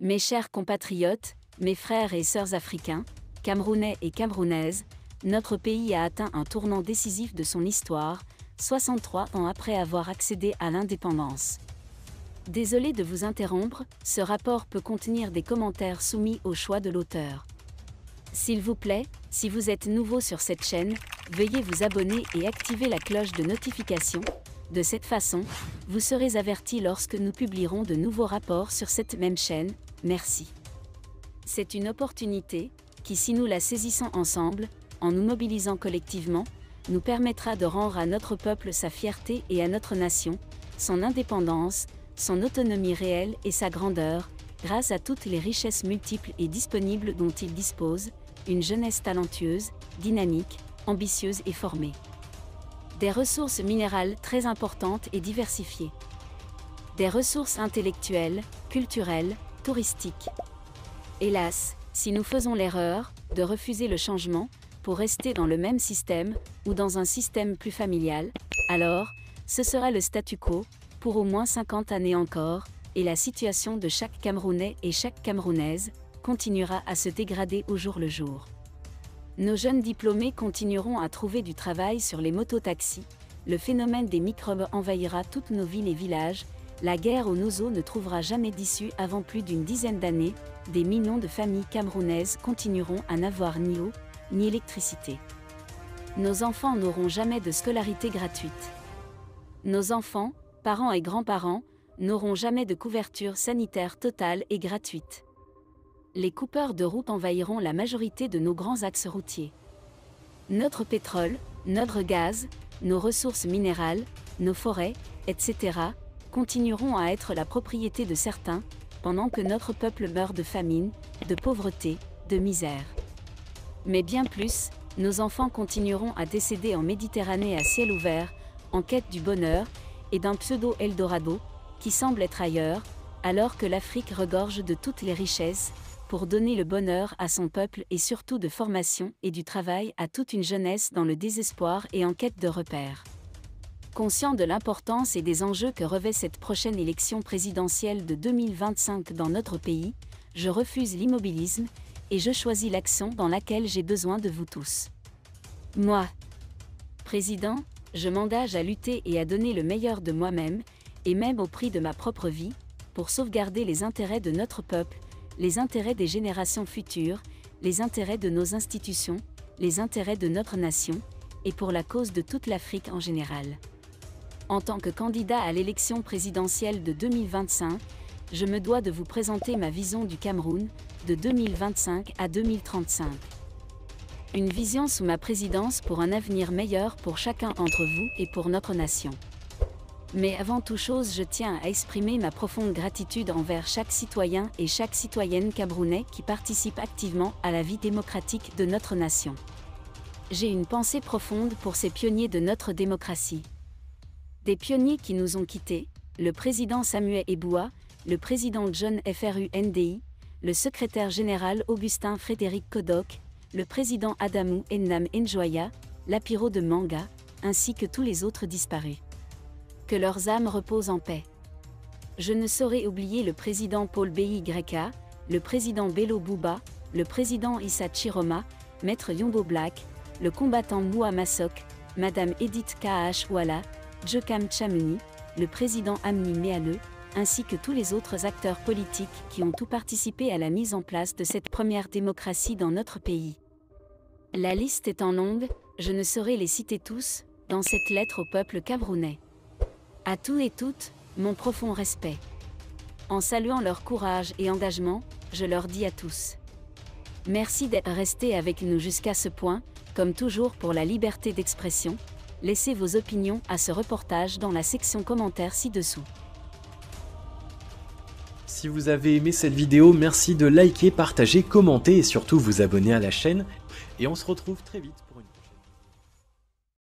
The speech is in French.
Mes chers compatriotes, mes frères et sœurs africains, Camerounais et Camerounaises, notre pays a atteint un tournant décisif de son histoire, 63 ans après avoir accédé à l'indépendance. Désolé de vous interrompre, ce rapport peut contenir des commentaires soumis au choix de l'auteur. S'il vous plaît, si vous êtes nouveau sur cette chaîne, veuillez vous abonner et activer la cloche de notification. De cette façon, vous serez avertis lorsque nous publierons de nouveaux rapports sur cette même chaîne. Merci. C'est une opportunité qui, si nous la saisissons ensemble, en nous mobilisant collectivement, nous permettra de rendre à notre peuple sa fierté et à notre nation, son indépendance, son autonomie réelle et sa grandeur, grâce à toutes les richesses multiples et disponibles dont il dispose, une jeunesse talentueuse, dynamique, ambitieuse et formée. Des ressources minérales très importantes et diversifiées. Des ressources intellectuelles, culturelles, touristiques. Hélas, si nous faisons l'erreur de refuser le changement pour rester dans le même système ou dans un système plus familial, alors, ce sera le statu quo, pour au moins 50 années encore, et la situation de chaque Camerounais et chaque Camerounaise continuera à se dégrader au jour le jour. Nos jeunes diplômés continueront à trouver du travail sur les mototaxis, le phénomène des microbes envahira toutes nos villes et villages, la guerre aux noseaux ne trouvera jamais d'issue avant plus d'une dizaine d'années, des millions de familles camerounaises continueront à n'avoir ni eau, ni électricité. Nos enfants n'auront jamais de scolarité gratuite. Nos enfants, parents et grands-parents, n'auront jamais de couverture sanitaire totale et gratuite. Les coupeurs de route envahiront la majorité de nos grands axes routiers. Notre pétrole, notre gaz, nos ressources minérales, nos forêts, etc., continueront à être la propriété de certains, pendant que notre peuple meurt de famine, de pauvreté, de misère. Mais bien plus, nos enfants continueront à décéder en Méditerranée à ciel ouvert, en quête du bonheur, et d'un pseudo-Eldorado, qui semble être ailleurs, alors que l'Afrique regorge de toutes les richesses, pour donner le bonheur à son peuple et surtout de formation et du travail à toute une jeunesse dans le désespoir et en quête de repères. Conscient de l'importance et des enjeux que revêt cette prochaine élection présidentielle de 2025 dans notre pays, je refuse l'immobilisme et je choisis l'action dans laquelle j'ai besoin de vous tous. Moi, président, je m'engage à lutter et à donner le meilleur de moi-même, et même au prix de ma propre vie, pour sauvegarder les intérêts de notre peuple, les intérêts des générations futures, les intérêts de nos institutions, les intérêts de notre nation, et pour la cause de toute l'Afrique en général. En tant que candidat à l'élection présidentielle de 2025, je me dois de vous présenter ma vision du Cameroun, de 2025 à 2035. Une vision sous ma présidence pour un avenir meilleur pour chacun d'entre vous et pour notre nation. Mais avant toute chose, je tiens à exprimer ma profonde gratitude envers chaque citoyen et chaque citoyenne camerounais qui participe activement à la vie démocratique de notre nation. J'ai une pensée profonde pour ces pionniers de notre démocratie. Des pionniers qui nous ont quittés, le président Samuel Eboua, le président John Frundi, le secrétaire général Augustin Frédéric Kodok, le président Adamou Ennam Njoya, Lapiro de Manga, ainsi que tous les autres disparus. Que leurs âmes reposent en paix. Je ne saurais oublier le président Paul Biya, le président Bello Bouba, le président Issa Chiroma, Maître Yombo Black, le combattant Moua Massok, Madame Edith Wala, Jokam Chamuni, le président Amni Meale, ainsi que tous les autres acteurs politiques qui ont tout participé à la mise en place de cette première démocratie dans notre pays. La liste étant longue, je ne saurais les citer tous, dans cette lettre au peuple camerounais. À tous et toutes, mon profond respect. En saluant leur courage et engagement, je leur dis à tous. Merci d'être restés avec nous jusqu'à ce point, comme toujours pour la liberté d'expression. Laissez vos opinions à ce reportage dans la section commentaires ci-dessous. Si vous avez aimé cette vidéo, merci de liker, partager, commenter et surtout vous abonner à la chaîne. Et on se retrouve très vite.